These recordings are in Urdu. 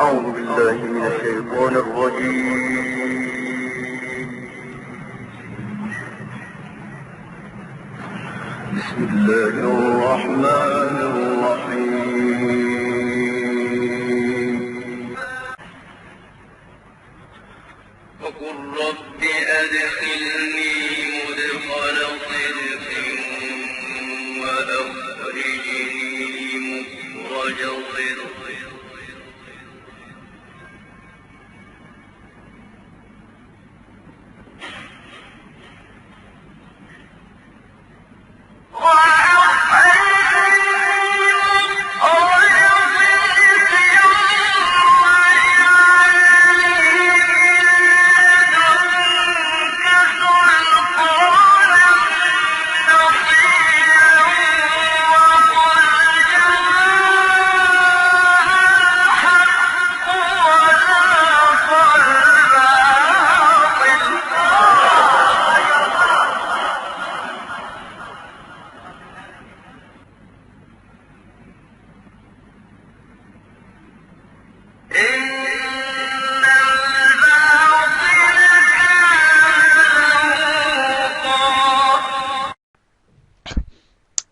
أعوذ بالله من الشيطان الرجيم. بسم الله الرحمن الرحيم. وقل رب أدخلني مدخل صدق وأخرجني مخرج صدق.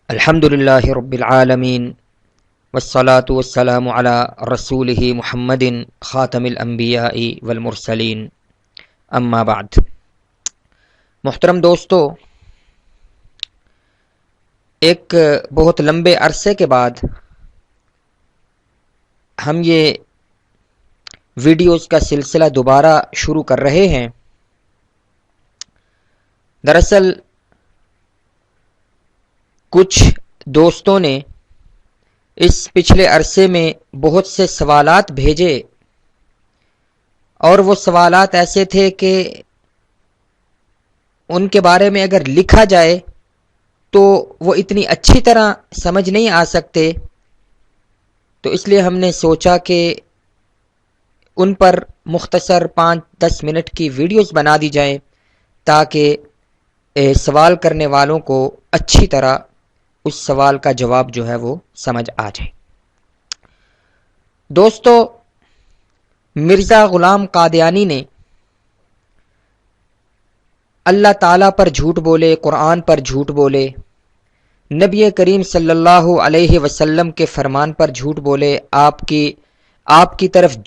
الحمد للہ رب العالمین والصلاة والسلام علی رسولہ محمد خاتم الانبیاء والمرسلین، اما بعد. محترم دوستو، ایک بہت لمبے عرصے کے بعد ہم یہ ویڈیوز کا سلسلہ دوبارہ شروع کر رہے ہیں. دراصل کچھ دوستوں نے اس پچھلے عرصے میں بہت سے سوالات بھیجے، اور وہ سوالات ایسے تھے کہ ان کے بارے میں اگر لکھا جائے تو وہ اتنی اچھی طرح سمجھ نہیں آ سکتے. تو اس لیے ہم نے سوچا کہ ان پر مختصر 5-10 منٹ کی ویڈیوز بنا دی جائیں تاکہ سوال کرنے والوں کو اچھی طرح اس سوال کا جواب جو ہے وہ سمجھ آ جائے. دوستو، مرزا غلام قادیانی نے اللہ تعالیٰ پر جھوٹ بولے، قرآن پر جھوٹ بولے، نبی کریم صلی اللہ علیہ وسلم کے فرمان پر جھوٹ بولے، آپ کی طرف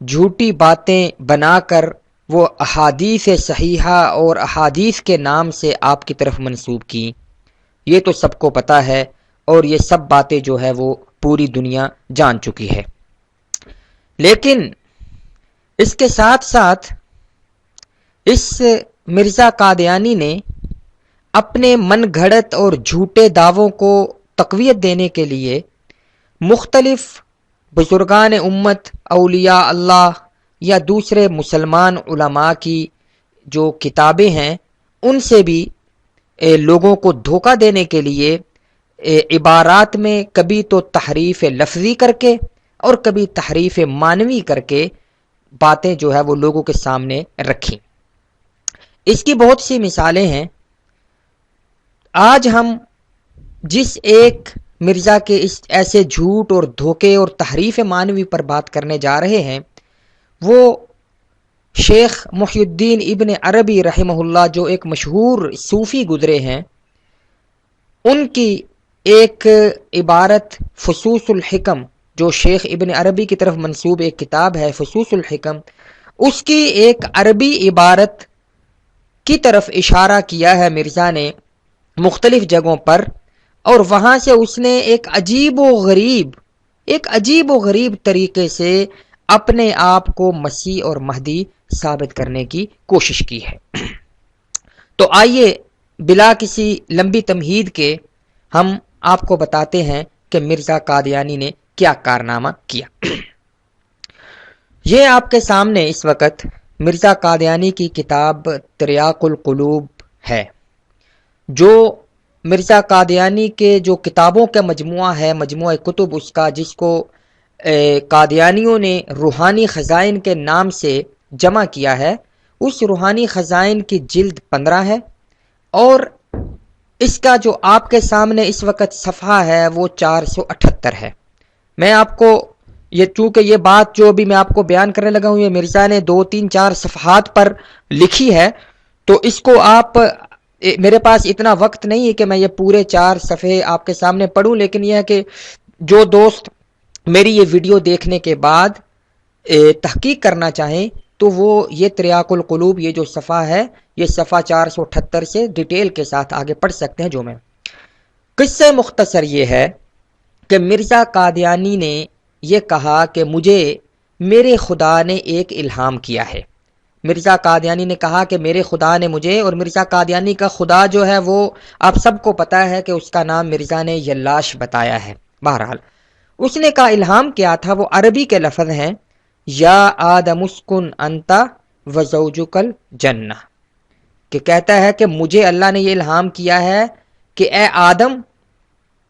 جھوٹی باتیں بنا کر وہ احادیث صحیحہ اور احادیث کے نام سے آپ کی طرف منسوب کی. یہ تو سب کو پتہ ہے، اور یہ سب باتیں جو ہے وہ پوری دنیا جان چکی ہے. لیکن اس کے ساتھ ساتھ اس مرزا قادیانی نے اپنے من گھڑت اور جھوٹے دعووں کو تقویت دینے کے لیے مختلف بزرگان امت، اولیاء اللہ یا دوسرے مسلمان علماء کی جو کتابیں ہیں ان سے بھی لوگوں کو دھوکہ دینے کے لیے عبارات میں کبھی تو تحریف لفظی کر کے اور کبھی تحریف معنوی کر کے باتیں جو ہے وہ لوگوں کے سامنے رکھی. اس کی بہت سی مثالیں ہیں. آج ہم جس ایک مرزا کے اس ایسے جھوٹ اور دھوکے اور تحریف معنوی پر بات کرنے جا رہے ہیں وہ شیخ محی الدین ابن عربی رحمہ اللہ، جو ایک مشہور صوفی گزرے ہیں. ان کی ایک عبارت فصوص الحکم، جو شیخ ابن عربی کی طرف منسوب ایک کتاب ہے فصوص الحکم، اس کی ایک عربی عبارت کی طرف اشارہ کیا ہے مرزا نے مختلف جگہوں پر، اور وہاں سے اس نے ایک عجیب و غریب طریقے سے اپنے آپ کو مسیح اور مہدی ثابت کرنے کی کوشش کی ہے. تو آئیے بلا کسی لمبی تمہید کے ہم آپ کو بتاتے ہیں کہ مرزا قادیانی نے کیا کارنامہ کیا. یہ آپ کے سامنے اس وقت مرزا قادیانی کی کتاب تریاق القلوب ہے، جو مرزا قادیانی کے جو کتابوں کا مجموعہ ہے، مجموعہ کتب اس کا، جس کو قادیانیوں نے روحانی خزائن کے نام سے جمع کیا ہے. اس روحانی خزائن کی جلد 15 ہے، اور اس کا جو آپ کے سامنے اس وقت صفحہ ہے وہ 478 ہے. میں آپ کو یہ چونکہ یہ بات جو ابھی میں آپ کو بیان کرنے لگا ہوں یہ مرزا نے 2-3-4 صفحات پر لکھی ہے، تو اس کو آپ، میرے پاس اتنا وقت نہیں ہے کہ میں یہ پورے 4 صفحے آپ کے سامنے پڑھوں، لیکن یہ ہے کہ جو دوست میری یہ ویڈیو دیکھنے کے بعد تحقیق کرنا چاہیں تو وہ یہ تریاق القلوب یہ جو صفحہ ہے یہ صفحہ 478 سے ڈیٹیل کے ساتھ آگے پڑھ سکتے ہیں. جو میں قصہ مختصر یہ ہے کہ مرزا قادیانی نے یہ کہا کہ مجھے میرے خدا نے ایک الہام کیا ہے. مرزا قادیانی نے کہا کہ میرے خدا نے مجھے، اور مرزا قادیانی کا خدا جو ہے وہ آپ سب کو پتا ہے کہ اس کا نام مرزا نے یلاش بتایا ہے. بہرحال اس نے کہا الہام کیا تھا، وہ عربی کے لفظ ہیں یا آدم اسکن انتا وزوجک الجنہ، کہ کہتا ہے کہ مجھے اللہ نے یہ الہام کیا ہے کہ اے آدم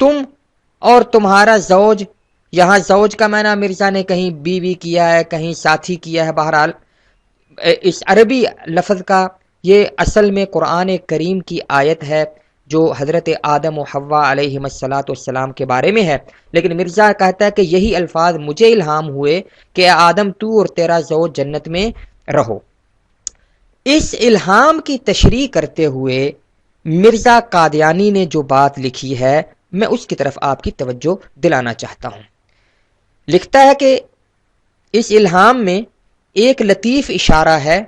تم اور تمہارا زوج، یہاں زوج کا معنی مرزا نے کہیں بیوی کیا ہے کہیں ساتھی کیا ہے. بہرحال اس عربی لفظ کا یہ اصل میں قرآن کریم کی آیت ہے جو حضرت آدم و حوا علیہم السلام کے بارے میں ہے، لیکن مرزا کہتا ہے کہ یہی الفاظ مجھے الہام ہوئے کہ اے آدم تو اور تیرا زوج جنت میں رہو. اس الہام کی تشریح کرتے ہوئے مرزا قادیانی نے جو بات لکھی ہے میں اس کی طرف آپ کی توجہ دلانا چاہتا ہوں. لکھتا ہے کہ اس الہام میں ایک لطیف اشارہ ہے،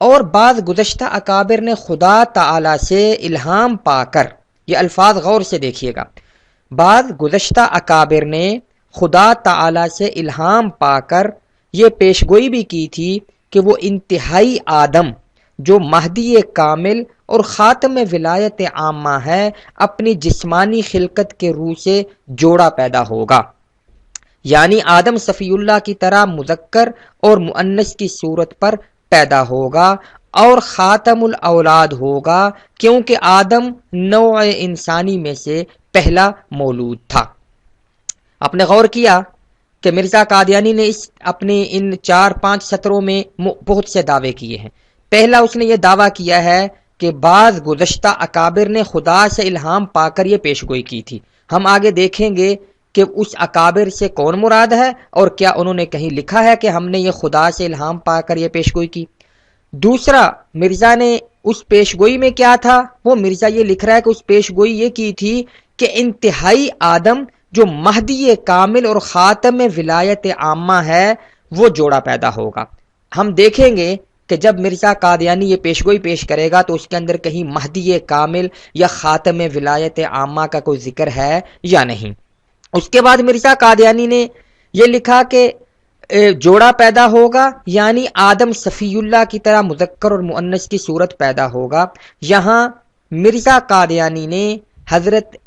اور بعض گزشتہ اکابر نے خدا تعالی سے الہام پا کر، یہ الفاظ غور سے دیکھیے گا، بعض گزشتہ اکابر نے خدا تعالی سے الہام پا کر یہ پیشگوئی بھی کی تھی کہ وہ انتہائی آدم جو مہدی کامل اور خاتم ولایت عامہ ہے اپنی جسمانی خلقت کے روح سے جوڑا پیدا ہوگا، یعنی آدم صفی اللہ کی طرح مذکر اور مؤنث کی صورت پر پیدا ہوگا اور خاتم الاولاد ہوگا، کیونکہ آدم نوع انسانی میں سے پہلا مولود تھا. آپ نے غور کیا کہ مرزا قادیانی نے اپنے ان 4-5 سطروں میں بہت سے دعوے کیے ہیں. پہلا اس نے یہ دعویٰ کیا ہے کہ بعض گزشتہ اکابر نے خدا سے الہام پا کر یہ پیشگوئی کی تھی. ہم آگے دیکھیں گے کہ اس اکابر سے کون مراد ہے اور کیا انہوں نے کہیں لکھا ہے کہ ہم نے یہ خدا سے الہام پا کر یہ پیشگوئی کی. دوسرا، مرزا نے اس پیشگوئی میں کیا تھا، وہ مرزا یہ لکھ رہا ہے کہ اس پیشگوئی یہ کی تھی کہ انتہائی آدم جو مہدی کامل اور خاتم ولایت عامہ ہے وہ جوڑا پیدا ہوگا. ہم دیکھیں گے کہ جب مرزا قادیانی یہ پیشگوئی پیش کرے گا تو اس کے اندر کہیں مہدی کامل یا خاتم ولایت عامہ کا کوئی ذکر ہے یا نہیں. اس کے بعد مرزا قادیانی نے یہ لکھا کہ جوڑا پیدا ہوگا، یعنی آدم صفی اللہ کی طرح مذکر اور مؤنث کی صورت پیدا ہوگا. یہاں مرزا قادیانی نے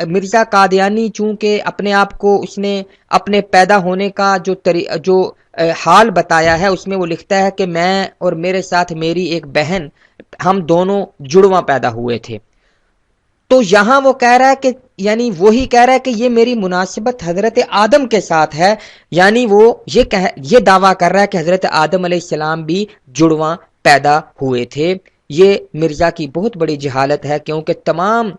مرزا قادیانی چونکہ اپنے آپ کو اس نے اپنے پیدا ہونے کا جو حال بتایا ہے اس میں وہ لکھتا ہے کہ میں اور میرے ساتھ میری ایک بہن ہم دونوں جڑواں پیدا ہوئے تھے. تو یہاں وہ کہہ رہا ہے کہ یعنی وہی کہہ رہا ہے کہ یہ میری مناسبت حضرت آدم کے ساتھ ہے، یعنی وہ یہ دعویٰ کر رہا ہے کہ حضرت آدم علیہ السلام بھی جڑواں پیدا ہوئے تھے. یہ مرزا کی بہت بڑی جہالت ہے، کیونکہ تمام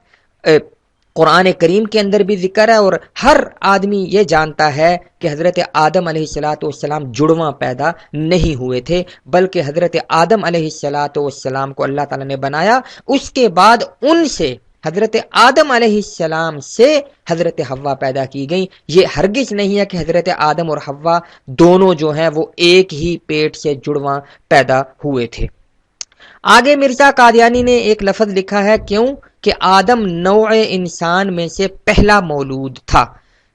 قرآن کریم کے اندر بھی ذکر ہے اور ہر آدمی یہ جانتا ہے کہ حضرت آدم علیہ السلام جڑواں پیدا نہیں ہوئے تھے، بلکہ حضرت آدم علیہ السلام کو اللہ تعالیٰ نے بنایا، اس کے بعد ان سے حضرت آدم علیہ السلام سے حضرت حوا پیدا کی گئی. یہ ہرگز نہیں ہے کہ حضرت آدم اور حوا دونوں جو ہیں وہ ایک ہی پیٹ سے جڑواں پیدا ہوئے تھے. آگے مرزا قادیانی نے ایک لفظ لکھا ہے کیوں کہ آدم نوع انسان میں سے پہلا مولود تھا،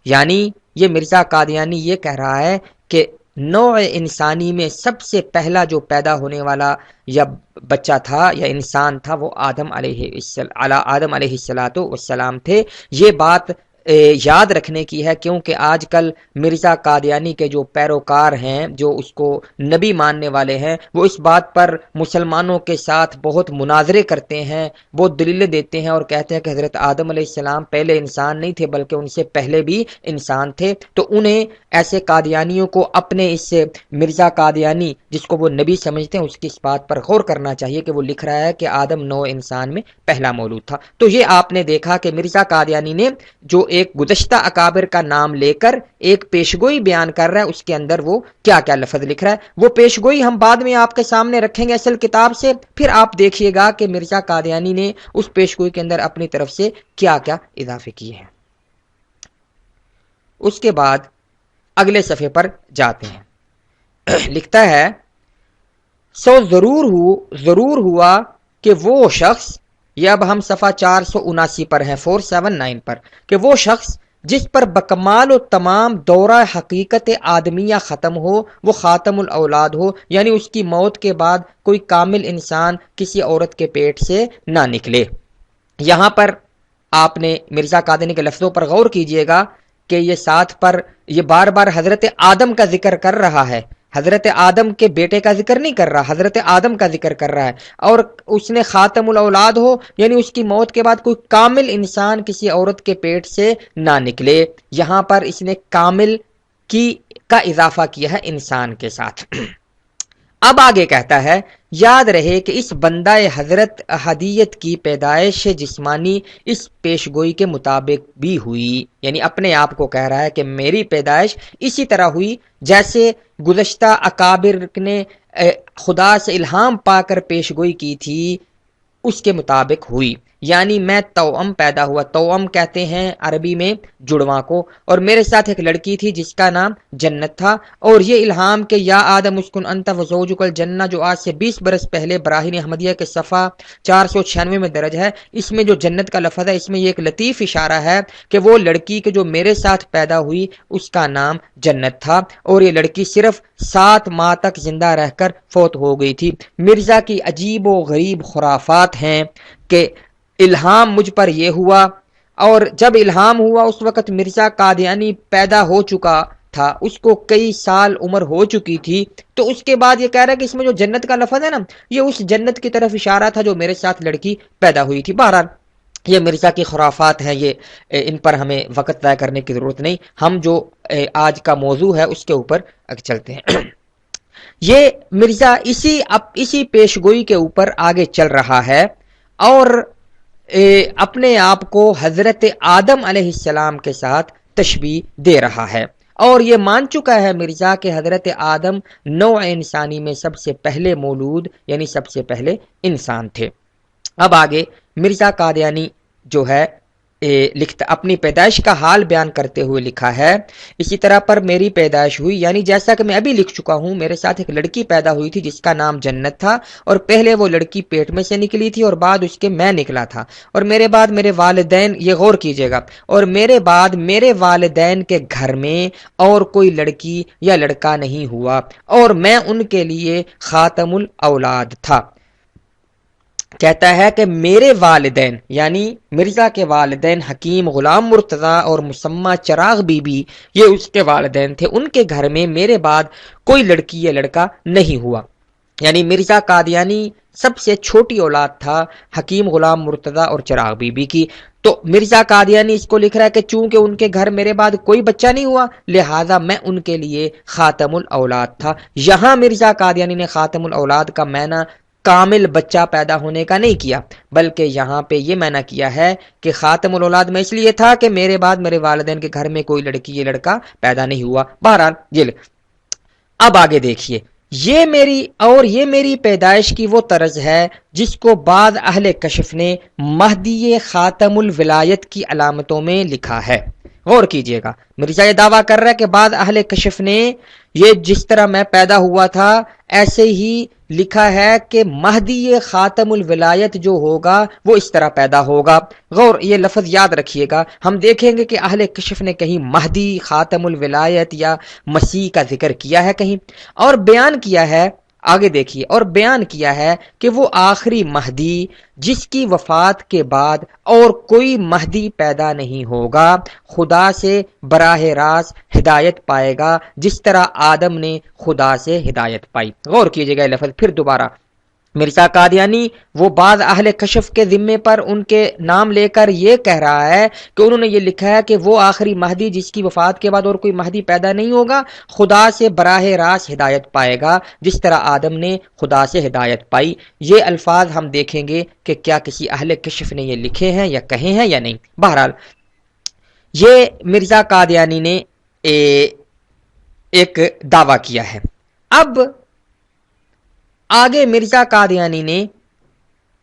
یعنی یہ مرزا قادیانی یہ کہہ رہا ہے کہ نوع انسانی میں سب سے پہلا جو پیدا ہونے والا یا بچہ تھا یا انسان تھا وہ آدم علیہ السلام تھے. یہ بات یاد رکھنے کی ہے، کیونکہ آج کل مرزا قادیانی کے جو پیروکار ہیں جو اس کو نبی ماننے والے ہیں وہ اس بات پر مسلمانوں کے ساتھ بہت مناظرے کرتے ہیں، بہت دلیلیں دیتے ہیں اور کہتے ہیں کہ حضرت آدم علیہ السلام پہلے انسان نہیں تھے بلکہ ان سے پہلے بھی انسان تھے. تو انہیں ایسے قادیانیوں کو اپنے اس مرزا قادیانی جس کو وہ نبی سمجھتے ہیں اس کی اس بات پر غور کرنا چاہیے کہ وہ لکھ رہا ہے کہ آدم نوع انسان میں پہلا مولود تھا. تو یہ آپ نے دیکھا کہ مرزا قادیانی نے جو ایک گزشتہ اکابر کا نام لے کر ایک پیشگوئی بیان کر رہا ہے، اس کے اندر وہ کیا کیا لفظ لکھ رہا ہے، وہ پیشگوئی ہم بعد میں آپ کے سامنے رکھیں گے اصل کتاب سے، پھر آپ دیکھیے گا کہ مرزا قادیانی نے اس پیشگوئی کے اندر اپنی طرف سے کیا کیا اضافے کیے ہیں۔ اس کے بعد اگلے صفحے پر جاتے ہیں، لکھتا ہے سو ضرور ہوا کہ وہ شخص، یہ اب ہم صفحہ 479 پر ہیں، 479 پر، کہ وہ شخص جس پر بکمال و تمام دورہ حقیقت آدمیہ ختم ہو وہ خاتم الاولاد ہو، یعنی اس کی موت کے بعد کوئی کامل انسان کسی عورت کے پیٹ سے نہ نکلے۔ یہاں پر آپ نے مرزا قادیانی کے لفظوں پر غور کیجئے گا کہ یہ ساتھ پر یہ بار بار حضرت آدم کا ذکر کر رہا ہے، حضرت آدم کے بیٹے کا ذکر نہیں کر رہا، حضرت آدم کا ذکر کر رہا ہے، اور اس نے خاتم الاولاد ہو یعنی اس کی موت کے بعد کوئی کامل انسان کسی عورت کے پیٹ سے نہ نکلے۔ یہاں پر اس نے کامل کا اضافہ کیا ہے انسان کے ساتھ۔ اب آگے کہتا ہے یاد رہے کہ اس بندہ حضرت احدیت کی پیدائش جسمانی اس پیشگوئی کے مطابق بھی ہوئی، یعنی اپنے آپ کو کہہ رہا ہے کہ میری پیدائش اسی طرح ہوئی جیسے گزشتہ اکابر نے خدا سے الہام پا کر پیشگوئی کی تھی اس کے مطابق ہوئی، یعنی میں توأم پیدا ہوا، توأم کہتے ہیں عربی میں جڑواں کو، اور میرے ساتھ ایک لڑکی تھی جس کا نام جنت تھا، اور یہ الہام کہ یا آدم اسکن انت وزوجک الجنہ جو آج سے 20 برس پہلے براہین احمدیہ کے صفحہ 496 میں درج ہے، اس میں جو جنت کا لفظ ہے اس میں یہ ایک لطیف اشارہ ہے کہ وہ لڑکی کے جو میرے ساتھ پیدا ہوئی اس کا نام جنت تھا، اور یہ لڑکی صرف 7 ماہ تک زندہ رہ کر فوت ہو گئی تھی۔ مرزا کی عجیب و غریب خرافات ہیں کہ الہام مجھ پر یہ ہوا، اور جب الہام ہوا اس وقت مرزا قادیانی پیدا ہو چکا تھا، اس کو کئی سال عمر ہو چکی تھی، تو اس کے بعد یہ کہہ رہا ہے کہ اس میں جو جنت کا لفظ ہے نا یہ اس جنت کی طرف اشارہ تھا جو میرے ساتھ لڑکی پیدا ہوئی تھی۔ بہرحال یہ مرزا کی خرافات ہیں، یہ ان پر ہمیں وقت ضائع کرنے کی ضرورت نہیں، ہم جو آج کا موضوع ہے اس کے اوپر چلتے ہیں۔ یہ مرزا اسی پیشگوئی کے اوپر آگے چل رہا ہے اور اپنے آپ کو حضرت آدم علیہ السلام کے ساتھ تشبیہ دے رہا ہے، اور یہ مان چکا ہے مرزا کہ حضرت آدم نوع انسانی میں سب سے پہلے مولود یعنی سب سے پہلے انسان تھے۔ اب آگے مرزا قادیانی جو ہے لکھتا اپنی پیدائش کا حال بیان کرتے ہوئے لکھا ہے اسی طرح پر میری پیدائش ہوئی، یعنی جیسا کہ میں ابھی لکھ چکا ہوں میرے ساتھ ایک لڑکی پیدا ہوئی تھی جس کا نام جنت تھا، اور پہلے وہ لڑکی پیٹ میں سے نکلی تھی اور بعد اس کے میں نکلا تھا، اور میرے بعد میرے والدین، یہ غور کیجئے گا، اور میرے بعد میرے والدین کے گھر میں اور کوئی لڑکی یا لڑکا نہیں ہوا، اور میں ان کے لیے خاتم الاولاد تھا۔ کہتا ہے کہ میرے والدین یعنی مرزا کے والدین حکیم غلام مرتضیٰ اور مسمہ چراغ بی بی، یہ اس کے والدین تھے، ان کے گھر میں میرے بعد کوئی لڑکی یا لڑکا نہیں ہوا، یعنی مرزا قادیانی سب سے چھوٹی اولاد تھا حکیم غلام مرتضیٰ اور چراغ بی بی کی۔ تو مرزا قادیانی اس کو لکھ رہا ہے کہ چونکہ ان کے گھر میرے بعد کوئی بچہ نہیں ہوا لہٰذا میں ان کے لیے خاتم الاولاد تھا۔ یہاں مرزا قادیانی نے خاتم الاولاد کا معنی کامل بچہ پیدا ہونے کا نہیں کیا، بلکہ یہاں پہ یہ معنی کیا ہے کہ خاتم الاولاد میں اس لیے تھا کہ میرے بعد میرے والدین کے گھر میں کوئی لڑکی یا لڑکا پیدا نہیں ہوا۔ بہرحال اب آگے دیکھیے، یہ میری پیدائش کی وہ طرز ہے جس کو بعض اہل کشف نے مہدی خاتم الولایت کی علامتوں میں لکھا ہے۔ غور کیجئے گا، مرزا یہ دعویٰ کر رہا ہے کہ بعض اہل کشف نے یہ جس طرح میں پیدا ہوا تھا ایسے ہی لکھا ہے کہ مہدی خاتم الولایت جو ہوگا وہ اس طرح پیدا ہوگا۔ غور یہ لفظ یاد رکھیے گا، ہم دیکھیں گے کہ اہل کشف نے کہیں مہدی خاتم الولایت یا مسیح کا ذکر کیا ہے کہیں، اور بیان کیا ہے، آگے دیکھیے، اور بیان کیا ہے کہ وہ آخری مہدی جس کی وفات کے بعد اور کوئی مہدی پیدا نہیں ہوگا خدا سے براہ راست ہدایت پائے گا جس طرح آدم نے خدا سے ہدایت پائی۔ غور کیجئے گا لفظ پھر دوبارہ، مرزا قادیانی وہ بعض اہل کشف کے ذمے پر ان کے نام لے کر یہ کہہ رہا ہے کہ انہوں نے یہ لکھا ہے کہ وہ آخری مہدی جس کی وفات کے بعد اور کوئی مہدی پیدا نہیں ہوگا خدا سے براہ راست ہدایت پائے گا جس طرح آدم نے خدا سے ہدایت پائی۔ یہ الفاظ ہم دیکھیں گے کہ کیا کسی اہل کشف نے یہ لکھے ہیں یا کہے ہیں یا نہیں۔ بہرحال یہ مرزا قادیانی نے ایک دعویٰ کیا ہے۔ اب آگے مرزا قادیانی نے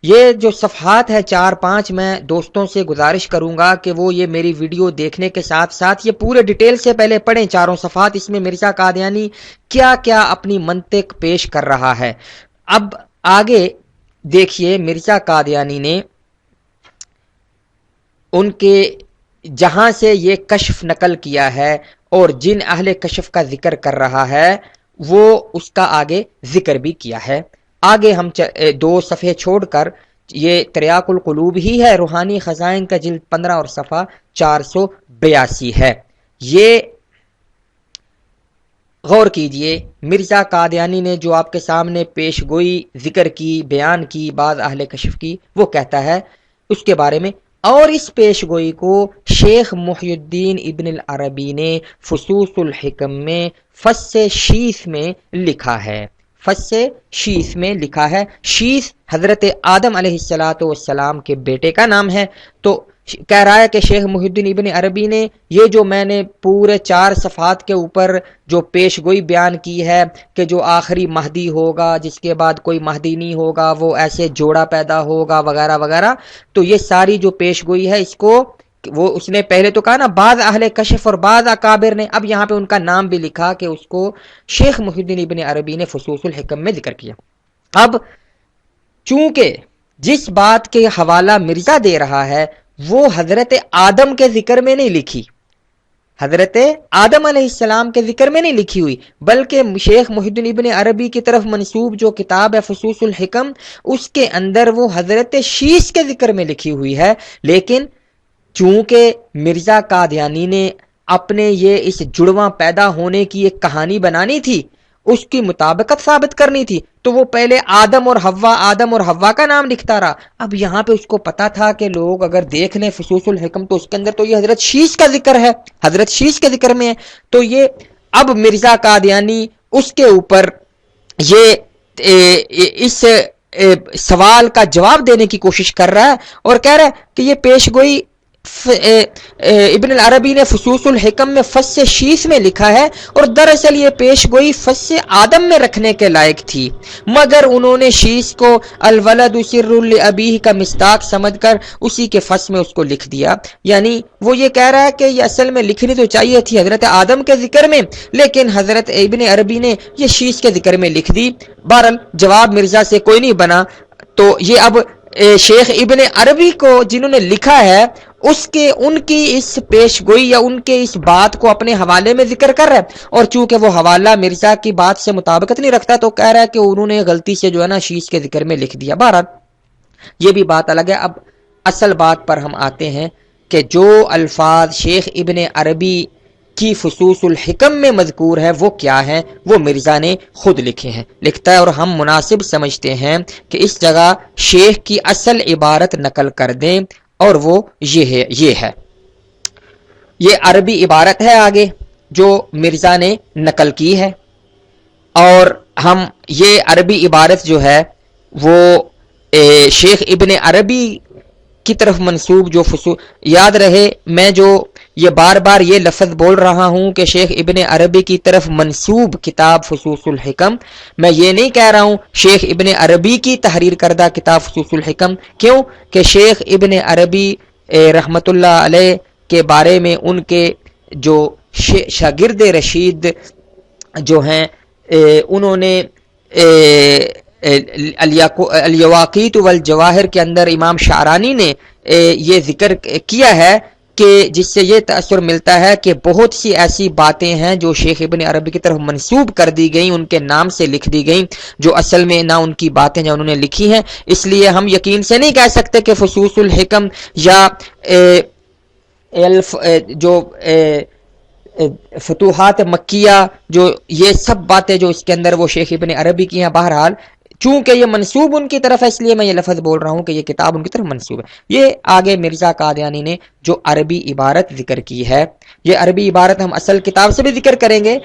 یہ جو صفحات ہے 4-5، میں دوستوں سے گزارش کروں گا کہ وہ یہ میری ویڈیو دیکھنے کے ساتھ ساتھ یہ پورے ڈیٹیل سے پہلے پڑھیں چاروں صفحات۔ اس میں مرزا قادیانی کیا کیا اپنی منطق پیش کر رہا ہے۔ اب آگے دیکھیے مرزا قادیانی نے ان کے جہاں سے یہ کشف نقل کیا ہے اور جن اہل کشف کا ذکر کر رہا ہے وہ اس کا آگے ذکر بھی کیا ہے۔ آگے ہم 2 صفحے چھوڑ کر، یہ تریاق القلوب ہی ہے، روحانی خزائن کا جلد 15 اور صفحہ 482 ہے۔ یہ غور کیجئے، مرزا قادیانی نے جو آپ کے سامنے پیش گوئی ذکر کی، بیان کی بعض اہل کشف کی، وہ کہتا ہے اس کے بارے میں، اور اس پیش گوئی کو شیخ محی الدین ابن العربی نے فصوص الحکم میں فص شیث میں لکھا ہے۔ فص شیث میں لکھا ہے۔ شیث حضرت آدم علیہ السلام کے بیٹے کا نام ہے۔ تو کہہ رہا ہے کہ شیخ محی الدین ابن عربی نے یہ جو میں نے پورے 4 صفحات کے اوپر جو پیش گوئی بیان کی ہے کہ جو آخری مہدی ہوگا، جس کے بعد کوئی مہدی نہیں ہوگا، وہ ایسے جوڑا پیدا ہوگا وغیرہ وغیرہ، تو یہ ساری جو پیش گوئی ہے اس کو وہ اس نے پہلے تو کہا نا بعض اہل کشف اور بعض اکابر نے، اب یہاں پہ ان کا نام بھی لکھا کہ اس کو شیخ محی الدین ابن عربی نے فصوص الحکم میں ذکر کیا۔ اب چونکہ جس بات کے حوالہ مرزا دے رہا ہے وہ حضرت آدم کے ذکر میں نہیں لکھی، حضرت آدم علیہ السلام کے ذکر میں نہیں لکھی ہوئی، بلکہ شیخ محی الدین ابن عربی کی طرف منسوب جو کتاب ہے فصوص الحکم، اس کے اندر وہ حضرت شیث کے ذکر میں لکھی ہوئی ہے۔ لیکن چونکہ مرزا قادیانی نے اپنے یہ اس جڑواں پیدا ہونے کی ایک کہانی بنانی تھی، اس کی مطابقت ثابت کرنی تھی، تو وہ پہلے آدم اور حوا کا نام لکھتا رہا۔ اب یہاں پہ اس کو پتا تھا کہ لوگ اگر دیکھ لیں فصوص الحکم تو اس کے اندر تو یہ حضرت شیث کا ذکر ہے، حضرت شیث کے ذکر میں ہے، تو یہ اب مرزا قادیانی اس کے اوپر یہ اس سوال کا جواب دینے کی کوشش کر رہا ہے اور کہہ رہا ہے کہ یہ پیش گوئی ابن العربی نے فصوص الحکم میں فص شیث میں لکھا ہے، اور دراصل یہ پیش گوئی فص آدم میں رکھنے کے لائق تھی، مگر انہوں نے شیث کو الولد سر لابیہ کا مصداق سمجھ کر اسی کے فص میں اس کو لکھ دیا۔ یعنی وہ یہ کہہ رہا ہے کہ یہ اصل میں لکھنی تو چاہیے تھی حضرت آدم کے ذکر میں، لیکن حضرت ابن عربی نے یہ شیث کے ذکر میں لکھ دی۔ بہرحال جواب مرزا سے کوئی نہیں بنا، تو یہ اب شیخ ابن عربی کو جنہوں نے لکھا ہے ان کی اس پیش گوئی یا ان کے اس بات کو اپنے حوالے میں ذکر کر رہا ہے، اور چونکہ وہ حوالہ مرزا کی بات سے مطابقت نہیں رکھتا تو کہہ رہا ہے کہ انہوں نے غلطی سے جو ہے نا شیث کے ذکر میں لکھ دیا۔ بہرحال یہ بھی بات الگ ہے۔ اب اصل بات پر ہم آتے ہیں کہ جو الفاظ شیخ ابن عربی کی فصوص الحکم میں مذکور ہے وہ کیا ہے، وہ مرزا نے خود لکھے ہیں، لکھتا ہے، اور ہم مناسب سمجھتے ہیں کہ اس جگہ شیخ کی اصل عبارت نقل کر دیں، اور وہ یہ ہے یہ عربی عبارت ہے آگے جو مرزا نے نقل کی ہے، اور ہم یہ عربی عبارت جو ہے وہ شیخ ابن عربی کی طرف منسوب جو یاد رہے میں جو یہ بار بار یہ لفظ بول رہا ہوں کہ شیخ ابن عربی کی طرف منسوب کتاب فصوص الحکم، میں یہ نہیں کہہ رہا ہوں شیخ ابن عربی کی تحریر کردہ کتاب فصوص الحکم، کیوں کہ شیخ ابن عربی رحمت اللہ علیہ کے بارے میں ان کے جو شاگرد رشید جو ہیں انہوں نے الیواقیت والجواہر کے اندر امام شعرانی نے یہ ذکر کیا ہے کہ جس سے یہ تأثر ملتا ہے کہ بہت سی ایسی باتیں ہیں جو شیخ ابن عربی کی طرف منسوب کر دی گئیں، ان کے نام سے لکھ دی گئیں، جو اصل میں نہ ان کی باتیں جو انہوں نے لکھی ہیں۔ اس لیے ہم یقین سے نہیں کہہ سکتے کہ فصوص الحکم یا جو فتوحات مکیہ جو یہ سب باتیں جو اس کے اندر وہ شیخ ابن عربی کی ہیں، بہرحال چونکہ یہ منسوب ان کی طرف ہے اس لیے میں یہ لفظ بول رہا ہوں کہ یہ کتاب ان کی طرف منسوب ہے۔ یہ آگے مرزا قادیانی نے جو عربی عبارت ذکر کی ہے، یہ عربی عبارت ہم اصل کتاب سے بھی ذکر کریں گے۔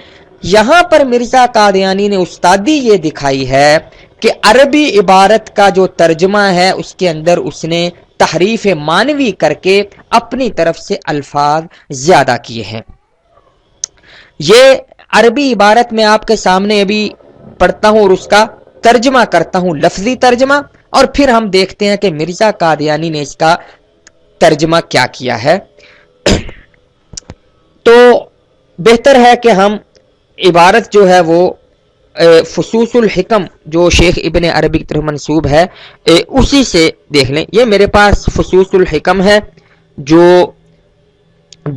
یہاں پر مرزا قادیانی نے استادی یہ دکھائی ہے کہ عربی عبارت کا جو ترجمہ ہے اس کے اندر اس نے تحریف معنوی کر کے اپنی طرف سے الفاظ زیادہ کیے ہیں۔ یہ عربی عبارت میں آپ کے سامنے ابھی پڑھتا ہوں اور اس کا ترجمہ کرتا ہوں، لفظی ترجمہ، اور پھر ہم دیکھتے ہیں کہ مرزا قادیانی نے اس کا ترجمہ کیا کیا ہے۔ تو بہتر ہے کہ ہم عبارت جو ہے وہ فصوص الحکم جو شیخ ابن عربی کی طرف منسوب ہے اسی سے دیکھ لیں۔ یہ میرے پاس فصوص الحکم ہے جو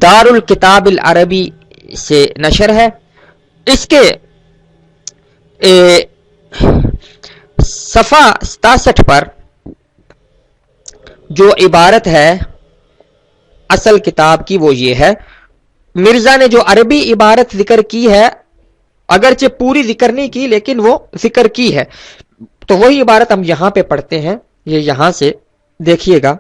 دار الکتاب العربی سے نشر ہے۔ اس کے صفحہ 67 پر جو عبارت ہے اصل کتاب کی وہ یہ ہے، مرزا نے جو عربی عبارت ذکر کی ہے، اگرچہ پوری ذکر نہیں کی لیکن وہ ذکر کی ہے، تو وہی عبارت ہم یہاں پہ پڑھتے ہیں۔ یہ یہاں سے دیکھیے گا،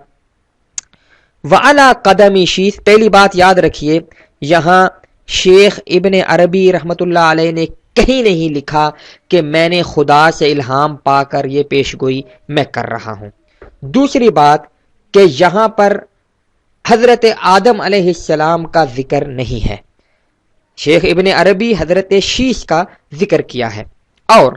وَعَلَى قَدَمِ شِيث، پہلی بات یاد رکھیے، یہاں شیخ ابن عربی رحمت اللہ علیہ نے کہیں نہیں لکھا کہ میں نے خدا سے الہام پا کر یہ پیش گوئی میں کر رہا ہوں۔ دوسری بات کہ یہاں پر حضرت آدم علیہ السلام کا ذکر نہیں ہے، شیخ ابن عربی حضرت شیث کا ذکر کیا ہے۔ اور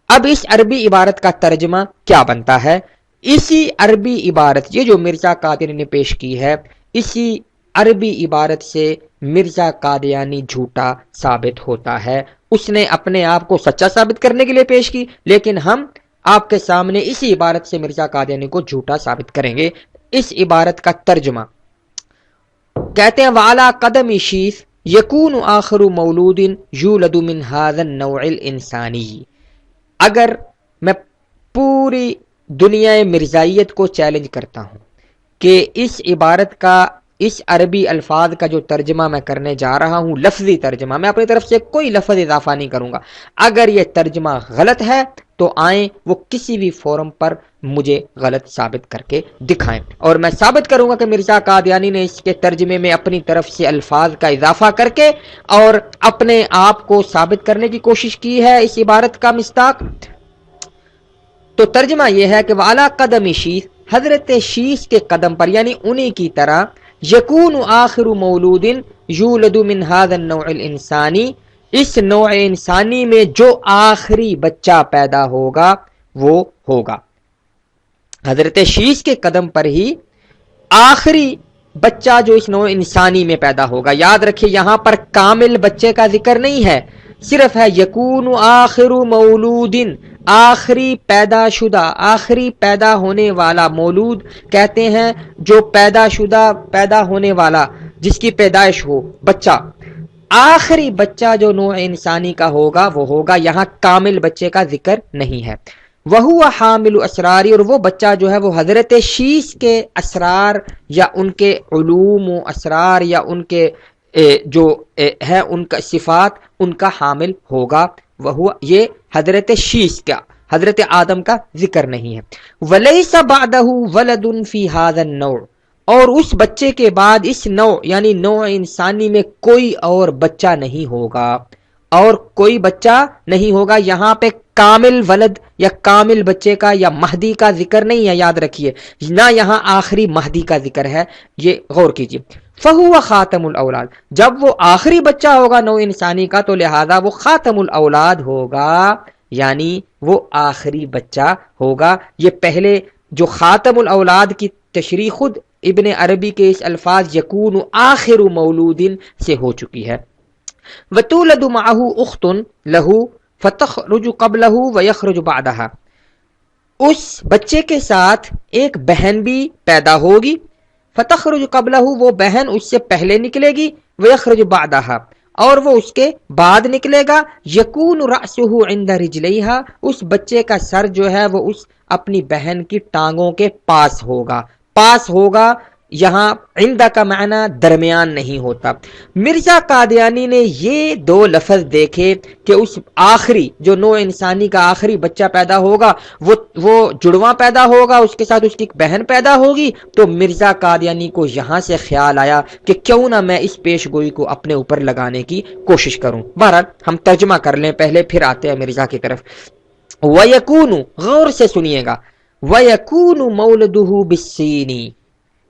اب اس عربی عبارت کا ترجمہ کیا بنتا ہے؟ اسی عربی عبارت، یہ جو مرزا قادیانی نے پیش کی ہے، اسی عربی عبارت سے مرزا قادیانی جھوٹا ثابت ہوتا ہے۔ اس نے اپنے آپ کو سچا ثابت کرنے کے لیے پیش کی، لیکن ہم آپ کے سامنے اسی عبارت سے مرزا قادیانی کو جھوٹا ثابت کریں گے۔ اس عبارت کا ترجمہ کہتے ہیں، وَعَلَى قَدَمِ شِيث يَكُونُ آخِرُ مَوْلُودٍ يُولَدُ مِنْ هَذَا النَّوْعِ الْإِنسَانِيِّ۔ اگر میں پوری دنیا مرزائیت کو چیلنج کرتا ہوں کہ اس عبارت کا، اس عربی الفاظ کا جو ترجمہ میں کرنے جا رہا ہوں، لفظی ترجمہ، میں اپنی طرف سے کوئی لفظ اضافہ نہیں کروں گا، اگر یہ ترجمہ غلط ہے تو آئیں وہ کسی بھی فورم پر مجھے غلط ثابت کر کے دکھائیں، اور میں ثابت کروں گا کہ مرزا قادیانی نے اس کے ترجمے میں اپنی طرف سے الفاظ کا اضافہ کر کے اور اپنے آپ کو ثابت کرنے کی کوشش کی ہے اس عبارت کا مصداق۔ تو ترجمہ یہ ہے کہ وَعَلَى قَدَمِ شِيث، حضرت شیث کے قدم پر، یعنی انہی کی طرح، یکون آخر مولود یولد من هذا النوع الانسانی، اس نوع انسانی میں جو آخری بچہ پیدا ہوگا وہ ہوگا حضرت شیث کے قدم پر ہی آخری بچہ جو اس نوع انسانی میں پیدا ہوگا۔ یاد رکھیں یہاں پر کامل بچے کا ذکر نہیں ہے، صرف ہے یکون آخر مولود، آخری پیدا شدہ، آخری پیدا ہونے والا۔ مولود کہتے ہیں جو پیدا شدہ، پیدا ہونے والا، جس کی پیدائش ہو، بچہ۔ آخری بچہ جو نوع انسانی کا ہوگا وہ ہوگا، یہاں کامل بچے کا ذکر نہیں ہے۔ وَهُوَ حَامِلُ اسراری، اور وہ بچہ جو ہے وہ حضرت شیث کے اسرار یا ان کے علوم و اسرار یا ان کے جو ہے ان کا صفات، ان کا حامل ہوگا۔ وہ یہ حضرت شیث کا، حضرت آدم کا ذکر نہیں ہے۔ وَلَيْسَ بَعْدَهُ وَلَدٌ فِي هَذَا النَّوْعِ، اور اس بچے کے بعد اس نوع یعنی نوع انسانی میں کوئی اور بچہ نہیں ہوگا، اور کوئی بچہ نہیں ہوگا۔ یہاں پہ کامل ولد یا کامل بچے کا یا مہدی کا ذکر نہیں ہے، یاد رکھیے، نہ یہاں آخری مہدی کا ذکر ہے، یہ غور کیجیے۔ فَهُوَ خَاتَمُ الْأَوْلَادِ، جب وہ آخری بچہ ہوگا نوع انسانی کا تو لہذا وہ خاتم الاولاد ہوگا، یعنی وہ آخری بچہ ہوگا۔ یہ پہلے جو خاتم الاولاد کی تشریح خود ابن عربی کے اس الفاظ یکون آخر مولود سے ہو چکی ہے۔ وَتُولَدُ مَعَهُ أُخْتٌ لَهُ فَتَخْرُجُ قَبْلَهُ وَيَخْرُجُ بَعْدَهَا، اس بچے کے ساتھ ایک بہن بھی پیدا ہوگی، فتخرج قبلہ، وہ بہن اس سے پہلے نکلے گی، ویخرج بعدہا، اور وہ اس کے بعد نکلے گا۔ یکون رأسہ عند رجلیہا، اس بچے کا سر جو ہے وہ اس اپنی بہن کی ٹانگوں کے پاس ہوگا۔ پاس ہوگا یہاں عند کا معنی درمیان نہیں ہوتا۔ مرزا قادیانی نے یہ دو لفظ دیکھے کہ اس آخری جو نوع انسانی کا آخری بچہ پیدا ہوگا وہ جڑواں پیدا ہوگا، اس کے ساتھ اس کی ایک بہن پیدا ہوگی، تو مرزا قادیانی کو یہاں سے خیال آیا کہ کیوں نہ میں اس پیش گوئی کو اپنے اوپر لگانے کی کوشش کروں۔ بہرحال ہم ترجمہ کر لیں پہلے، پھر آتے ہیں مرزا کی طرف۔ وَيَكُونُ، غور سے سنیے گا، وَيَكُونُ مَوْلِدُهُ بِالسِّينِ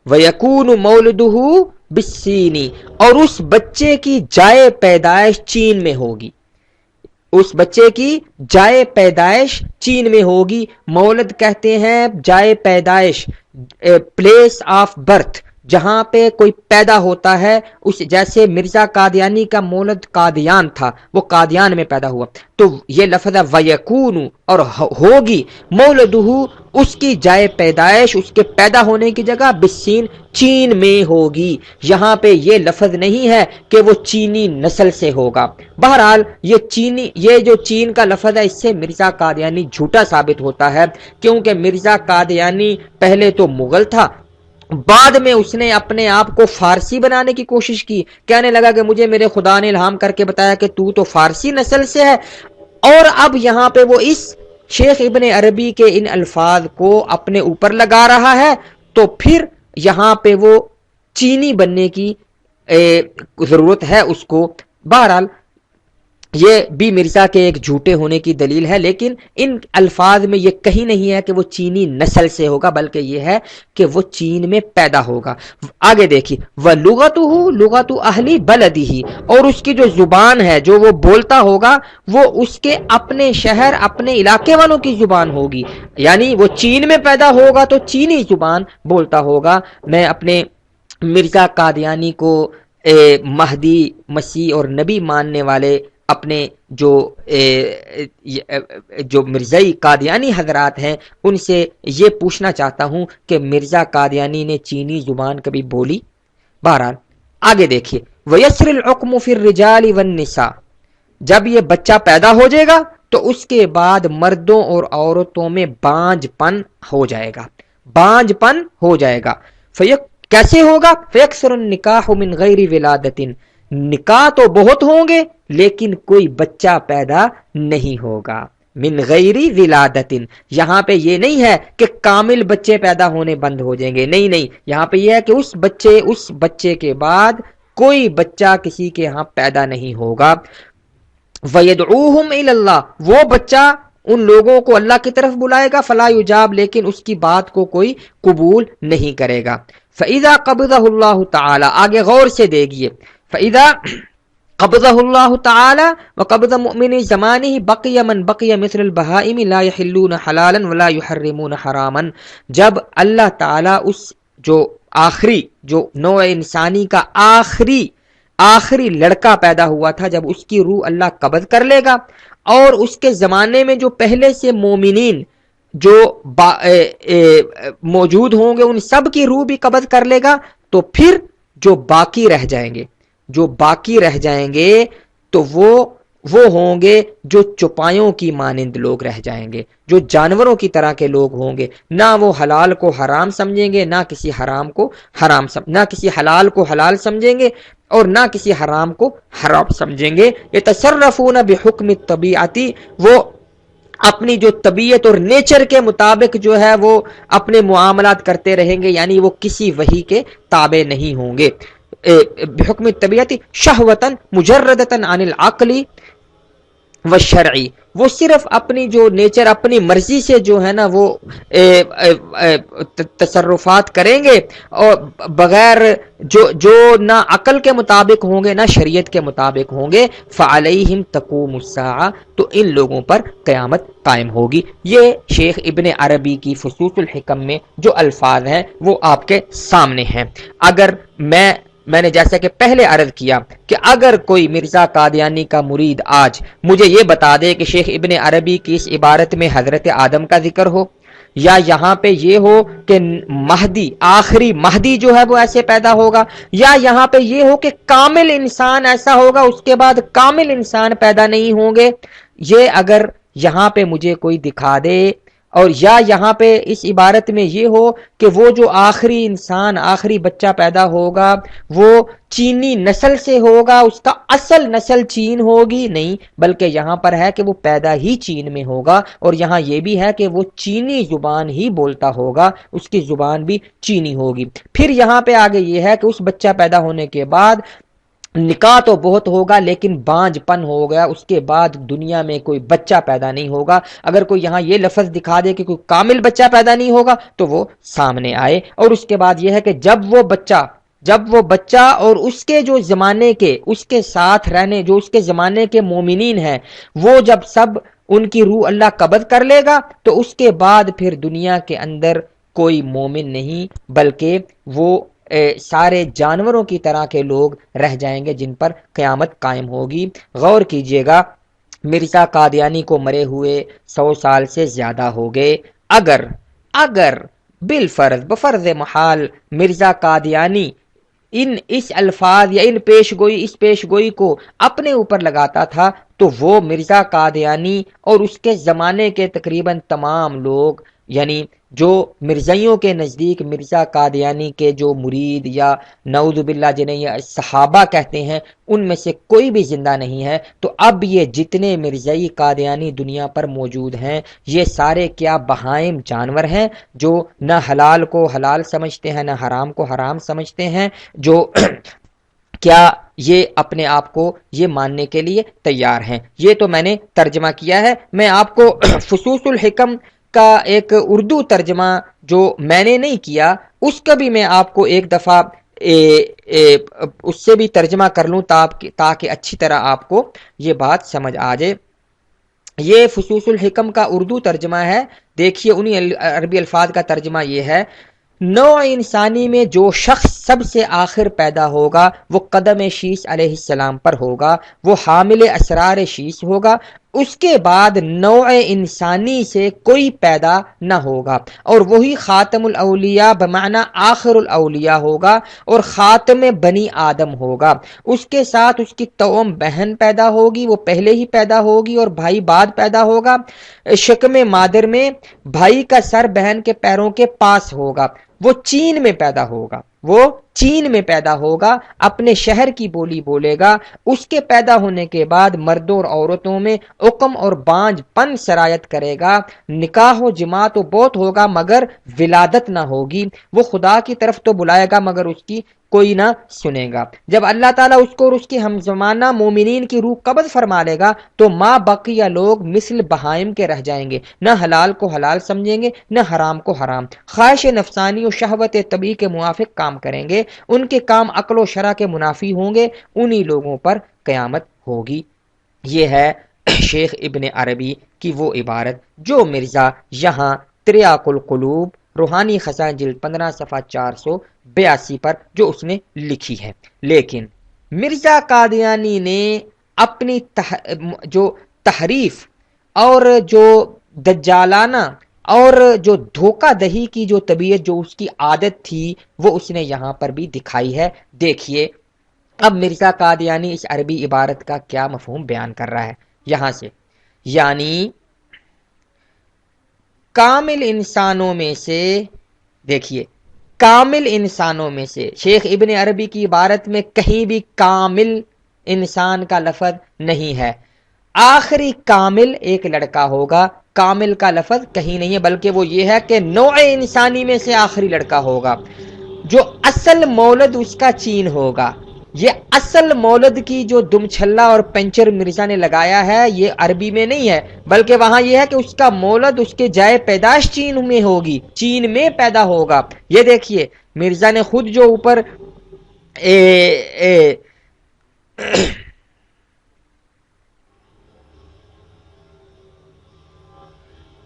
وَيَكُونُ مَوْلِدُهُ بِالسِّينِ اور اس بچے کی جائے پیدائش چین میں ہوگی، اس بچے کی جائے پیدائش چین میں ہوگی۔ مولد کہتے ہیں جائے پیدائش، پلیس آف برتھ، جہاں پہ کوئی پیدا ہوتا ہے۔ اس جیسے مرزا قادیانی کا مولد قادیان تھا، وہ قادیان میں پیدا ہوا، تو یہ لفظ ہے وَيَكُونُ اور ہوگی مولدہ، اس کی جائے پیدائش، اس کے پیدا ہونے کی جگہ بالسین چین میں ہوگی۔ یہاں پہ یہ لفظ نہیں ہے کہ وہ چینی نسل سے ہوگا۔ بہرحال یہ جو چین کا لفظ ہے، اس سے مرزا قادیانی جھوٹا ثابت ہوتا ہے، کیونکہ مرزا قادیانی پہلے تو مغل تھا، بعد میں اس نے اپنے آپ کو فارسی بنانے کی کوشش کی، کہنے لگا کہ مجھے میرے خدا نے الہام کر کے بتایا کہ تو فارسی نسل سے ہے، اور اب یہاں پہ وہ اس شیخ ابن عربی کے ان الفاظ کو اپنے اوپر لگا رہا ہے، تو پھر یہاں پہ وہ چینی بننے کی ضرورت ہے اس کو۔ بہرحال یہ بھی مرزا کے ایک جھوٹے ہونے کی دلیل ہے، لیکن ان الفاظ میں یہ کہیں نہیں ہے کہ وہ چینی نسل سے ہوگا، بلکہ یہ ہے کہ وہ چین میں پیدا ہوگا۔ آگے دیکھیے، وَلُغَتُهُ لُغَتُ أَهْلِ بَلَدِهِ اور اس کی جو زبان ہے، جو وہ بولتا ہوگا، وہ اس کے اپنے شہر، اپنے علاقے والوں کی زبان ہوگی، یعنی وہ چین میں پیدا ہوگا تو چینی زبان بولتا ہوگا۔ میں اپنے مرزا قادیانی کو مہدی، مسیح اور نبی ماننے والے اپنے جو مرزائی قادیانی حضرات ہیں ان سے یہ پوچھنا چاہتا ہوں کہ مرزا قادیانی نے چینی زبان کبھی بولی؟ بہرحال آگے دیکھیے، وَيَسْرِ الْحُكْمُ فِي الرِّجَالِ وَالنِّسَاءِ جب یہ بچہ پیدا ہو جائے گا تو اس کے بعد مردوں اور عورتوں میں بانجھ پن ہو جائے گا، بانجھ پن ہو جائے گا۔ کیسے ہوگا؟ فَيَكْثُرُ النِّكَاحُ مِنْ غَيْرِ وِلَادَةٍ نکاح تو بہت ہوں گے لیکن کوئی بچہ پیدا نہیں ہوگا۔ من غیر ولادت، یہاں پہ یہ نہیں ہے کہ کامل بچے پیدا ہونے بند ہو جائیں گے، نہیں نہیں، یہاں پہ یہ ہے کہ اس بچے کے بعد کوئی بچہ کسی کے ہاں پیدا نہیں ہوگا۔ وَيَدْعُوهُمْ إِلَى اللَّهِ وہ بچہ ان لوگوں کو اللہ کی طرف بلائے گا، فلا یجاب لیکن اس کی بات کو کوئی قبول نہیں کرے گا۔ فَإِذَا قَبِضَهُ اللَّهُ تَعَالَى آگے غور سے دیکھیے، فَإِذَا قبضه اللہ تعالی وقبض مؤمن زمانہ بقی من بقی مثل البہائم لا یحلون حلالا ولا یحرمون حراما جب اللہ تعالی اس جو نوع انسانی کا آخری لڑکا پیدا ہوا تھا، جب اس کی روح اللہ قبض کر لے گا اور اس کے زمانے میں جو پہلے سے مومنین جو موجود ہوں گے ان سب کی روح بھی قبض کر لے گا، تو پھر جو باقی رہ جائیں گے تو وہ ہوں گے جو چوپایوں کی مانند لوگ رہ جائیں گے، جو جانوروں کی طرح کے لوگ ہوں گے، نہ وہ حلال کو حرام سمجھیں گے، نہ کسی حلال کو حلال سمجھیں گے اور نہ کسی حرام کو حرام سمجھیں گے۔ یتصرفون بحکم الطبیعت وہ اپنی جو طبیعت اور نیچر کے مطابق جو ہے وہ اپنے معاملات کرتے رہیں گے، یعنی وہ کسی وحی کے تابع نہیں ہوں گے۔ بحکم طبیعت شہوتاً مجردتاً عن العقل والشرعی وہ صرف اپنی جو نیچر اپنی مرضی سے جو ہے نا وہ تصرفات کریں گے، اور بغیر جو نہ عقل کے مطابق ہوں گے نہ شریعت کے مطابق ہوں گے۔ فعلیہم تقوم الساعہ تو ان لوگوں پر قیامت قائم ہوگی۔ یہ شیخ ابن عربی کی فصوص الحکم میں جو الفاظ ہیں وہ آپ کے سامنے ہیں۔ اگر میں نے جیسا کہ پہلے عرض کیا کہ اگر کوئی مرزا قادیانی کا مرید آج مجھے یہ بتا دے کہ شیخ ابن عربی کی اس عبارت میں حضرت آدم کا ذکر ہو، یا یہاں پہ یہ ہو کہ آخری مہدی جو ہے وہ ایسے پیدا ہوگا، یا یہاں پہ یہ ہو کہ کامل انسان ایسا ہوگا اس کے بعد کامل انسان پیدا نہیں ہوں گے، یہ اگر یہاں پہ مجھے کوئی دکھا دے، اور یا یہاں پہ اس عبارت میں یہ ہو کہ وہ جو آخری انسان آخری بچہ پیدا ہوگا وہ چینی نسل سے ہوگا، اس کا اصل نسل چین ہوگی، نہیں، بلکہ یہاں پر ہے کہ وہ پیدا ہی چین میں ہوگا، اور یہاں یہ بھی ہے کہ وہ چینی زبان ہی بولتا ہوگا، اس کی زبان بھی چینی ہوگی۔ پھر یہاں پہ آگے یہ ہے کہ اس بچہ پیدا ہونے کے بعد نکاح تو بہت ہوگا لیکن بانج پن ہو گیا، اس کے بعد دنیا میں کوئی بچہ پیدا نہیں ہوگا۔ اگر کوئی یہاں یہ لفظ دکھا دے کہ کوئی کامل بچہ پیدا نہیں ہوگا تو وہ سامنے آئے۔ اور اس کے بعد یہ ہے کہ جب وہ بچہ اور اس کے جو زمانے کے اس کے ساتھ رہنے جو اس کے زمانے کے مومنین ہیں، وہ جب سب ان کی روح اللہ قبض کر لے گا تو اس کے بعد پھر دنیا کے اندر کوئی مومن نہیں، بلکہ وہ سارے جانوروں کی طرح کے لوگ رہ جائیں گے جن پر قیامت قائم ہوگی۔ غور کیجئے گا، مرزا قادیانی کو مرے ہوئے 100 سال سے زیادہ ہو گئے۔ اگر بالفرض بفرض محال مرزا قادیانی اس الفاظ یا اس پیشگوئی کو اپنے اوپر لگاتا تھا تو وہ مرزا قادیانی اور اس کے زمانے کے تقریباً تمام لوگ، یعنی جو مرزائیوں کے نزدیک مرزا قادیانی کے جو مرید یا نعوذ باللہ جنہیں یا صحابہ کہتے ہیں، ان میں سے کوئی بھی زندہ نہیں ہے۔ تو اب یہ جتنے مرزائی قادیانی دنیا پر موجود ہیں، یہ سارے کیا بہائم جانور ہیں جو نہ حلال کو حلال سمجھتے ہیں نہ حرام کو حرام سمجھتے ہیں، جو کیا یہ اپنے آپ کو یہ ماننے کے لیے تیار ہیں۔ یہ تو میں نے ترجمہ کیا ہے۔ میں آپ کو فصوص الحکم کا ایک اردو ترجمہ جو میں نے نہیں کیا، اس کا بھی میں آپ کو ایک دفعہ اس سے بھی ترجمہ کر لوں تاکہ اچھی طرح آپ کو یہ بات سمجھ آ جائے۔ یہ فصوص الحکم کا اردو ترجمہ ہے، دیکھیے انہی عربی الفاظ کا ترجمہ یہ ہے: نوع انسانی میں جو شخص سب سے آخر پیدا ہوگا وہ قدم شیش علیہ السلام پر ہوگا، وہ حامل اسرار شیش ہوگا۔ اس کے بعد نوع انسانی سے کوئی پیدا نہ ہوگا اور وہی خاتم الاولیاء بمعنی آخر الاولیاء ہوگا اور خاتم بنی آدم ہوگا۔ اس کے ساتھ اس کی توأم بہن پیدا ہوگی، وہ پہلے ہی پیدا ہوگی، اور بھائی بعد پیدا ہوگا۔ شکم مادر میں بھائی کا سر بہن کے پیروں کے پاس ہوگا، وہ چین میں پیدا ہوگا، اپنے شہر کی بولی بولے گا۔ اس کے پیدا ہونے کے بعد مردوں اور عورتوں میں عقم اور بانج پن سرایت کرے گا، نکاح و جماع تو بہت ہوگا مگر ولادت نہ ہوگی، وہ خدا کی طرف تو بلائے گا مگر اس کی کوئی نہ سنے گا۔ جب اللہ تعالیٰ اس کو اور اس کی ہمزمانہ مومنین کی روح قبض فرما لے گا تو ما بقیہ لوگ مثل بہائم کے رہ جائیں گے، نہ حلال کو حلال سمجھیں گے نہ حرام کو حرام، خواہش نفسانی و شہوت طبیعی کے موافق کام کریں گے، ان کے کام عقل و شرع کے منافی ہوں گے، انہی لوگوں پر قیامت ہوگی۔ یہ ہے شیخ ابن عربی کی وہ عبارت جو مرزا یہاں تریاق القلوب روحانی خزائن جلد 15 صفحہ 482 پر جو اس نے لکھی ہے۔ لیکن مرزا قادیانی نے اپنی جو تحریف اور جو دجالانہ اور جو دھوکہ دہی کی جو طبیعت جو اس کی عادت تھی وہ اس نے یہاں پر بھی دکھائی ہے۔ دیکھیے اب مرزا قادیانی اس عربی عبارت کا کیا مفہوم بیان کر رہا ہے یہاں سے، یعنی کامل انسانوں میں سے، دیکھیے کامل انسانوں میں سے، شیخ ابن عربی کی عبارت میں کہیں بھی کامل انسان کا لفظ نہیں ہے، آخری کامل ایک لڑکا ہوگا، کامل کا لفظ کہیں نہیں ہے، بلکہ وہ یہ ہے کہ نوع انسانی میں سے آخری لڑکا ہوگا، جو اصل مولد اس کا چین ہوگا۔ یہ اصل مولد کی جو دم چھلا اور پنچر مرزا نے لگایا ہے یہ عربی میں نہیں ہے، بلکہ وہاں یہ ہے کہ اس کا مولد اس کے جائے پیدائش چین میں ہوگی، چین میں پیدا ہوگا۔ یہ دیکھیے مرزا نے خود جو اوپر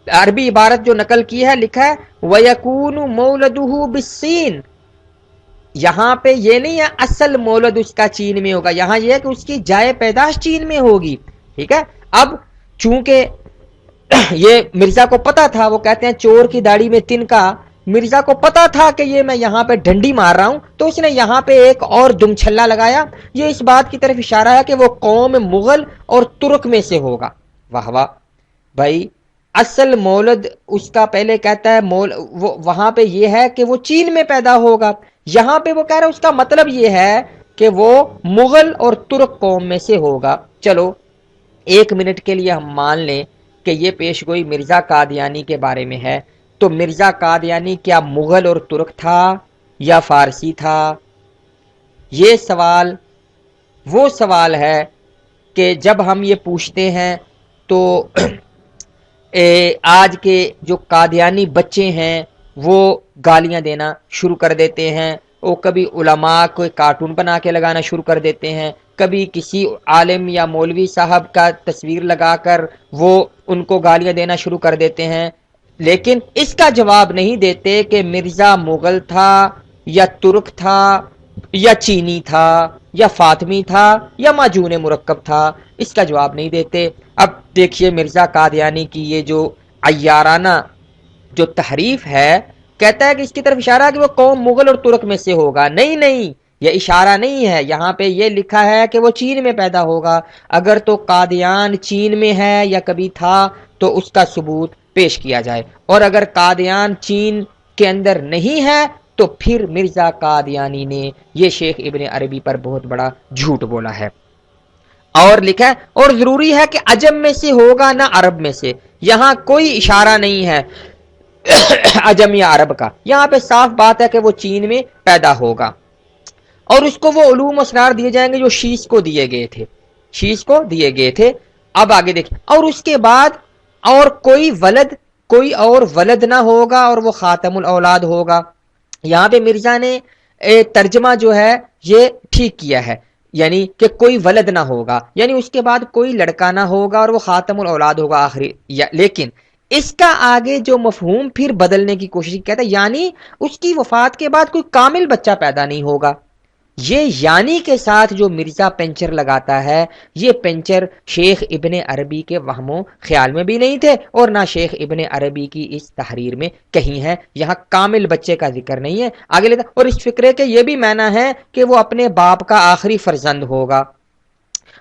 عربی عبارت جو نقل کی ہے، لکھا ہے وَيَكُونُ مَوْلَدُهُ بِالصِّينِ، یہاں پہ یہ نہیں ہے اصل مولد اس کا چین میں ہوگا، یہاں یہ ہے کہ اس کی جائے پیدائش چین میں ہوگی، ٹھیک ہے۔ اب چونکہ یہ مرزا کو پتا تھا، وہ کہتے ہیں چور کی داڑھی میں تنکا، مرزا کو پتا تھا کہ یہ میں یہاں پہ ڈنڈی مار رہا ہوں، تو اس نے یہاں پہ ایک اور دم چھلا لگایا، یہ اس بات کی طرف اشارہ ہے کہ وہ قوم مغل اور ترک میں سے ہوگا۔ واہ واہ بھائی، اصل مولد اس کا پہلے کہتا ہے وہاں پہ یہ ہے کہ وہ چین میں پیدا ہوگا، یہاں پہ وہ کہہ رہا ہے اس کا مطلب یہ ہے کہ وہ مغل اور ترک قوم میں سے ہوگا۔ چلو 1 منٹ کے لیے ہم مان لیں کہ یہ پیشگوئی مرزا قادیانی کے بارے میں ہے، تو مرزا قادیانی کیا مغل اور ترک تھا یا فارسی تھا؟ یہ سوال وہ سوال ہے کہ جب ہم یہ پوچھتے ہیں تو آج کے جو قادیانی بچے ہیں وہ گالیاں دینا شروع کر دیتے ہیں، وہ کبھی علماء کو کارٹون بنا کے لگانا شروع کر دیتے ہیں، کبھی کسی عالم یا مولوی صاحب کا تصویر لگا کر وہ ان کو گالیاں دینا شروع کر دیتے ہیں، لیکن اس کا جواب نہیں دیتے کہ مرزا مغل تھا یا ترک تھا یا چینی تھا یا فاطمی تھا یا ماجون مرکب تھا، اس کا جواب نہیں دیتے۔ اب دیکھیے مرزا قادیانی کی یہ جو عیارانہ جو تحریف ہے، کہتا ہے کہ اس کی طرف اشارہ ہے کہ وہ قوم مغل اور ترک میں سے ہوگا، نہیں یہ اشارہ نہیں ہے، یہاں پہ یہ لکھا ہے کہ وہ چین میں پیدا ہوگا۔ اگر تو قادیان چین میں ہے یا کبھی تھا تو اس کا ثبوت پیش کیا جائے، اور اگر قادیان چین کے اندر نہیں ہے تو پھر مرزا قادیانی نے یہ شیخ ابن عربی پر بہت بڑا جھوٹ بولا ہے۔ اور لکھا ہے اور ضروری ہے کہ عجم میں سے ہوگا نہ عرب میں سے، یہاں کوئی اشارہ نہیں ہے عجم یا عرب کا، یہاں پہ صاف بات ہے کہ وہ چین میں پیدا ہوگا، اور اس کو وہ علوم اسرار دیے جائیں گے جو شیش کو دیے گئے تھے۔ اب آگے دیکھیں، اور اس کے بعد اور کوئی اور ولد نہ ہوگا اور وہ خاتم الاولاد ہوگا۔ یہاں پہ مرزا نے ترجمہ جو ہے یہ ٹھیک کیا ہے، یعنی کہ کوئی ولد نہ ہوگا، یعنی اس کے بعد کوئی لڑکا نہ ہوگا اور وہ خاتم الاولاد ہوگا آخری، لیکن اس کا آگے جو مفہوم پھر بدلنے کی کوشش کہتا ہے، یعنی اس کی وفات کے بعد کوئی کامل بچہ پیدا نہیں ہوگا۔ یہ یعنی کے ساتھ جو مرزا پنچر لگاتا ہے، یہ پنچر شیخ ابن عربی کے وہم و خیال میں بھی نہیں تھے اور نہ شیخ ابن عربی کی اس تحریر میں کہیں ہے، یہاں کامل بچے کا ذکر نہیں ہے۔ آگے لیتا اور اس فکرے کے یہ بھی معنی ہے کہ وہ اپنے باپ کا آخری فرزند ہوگا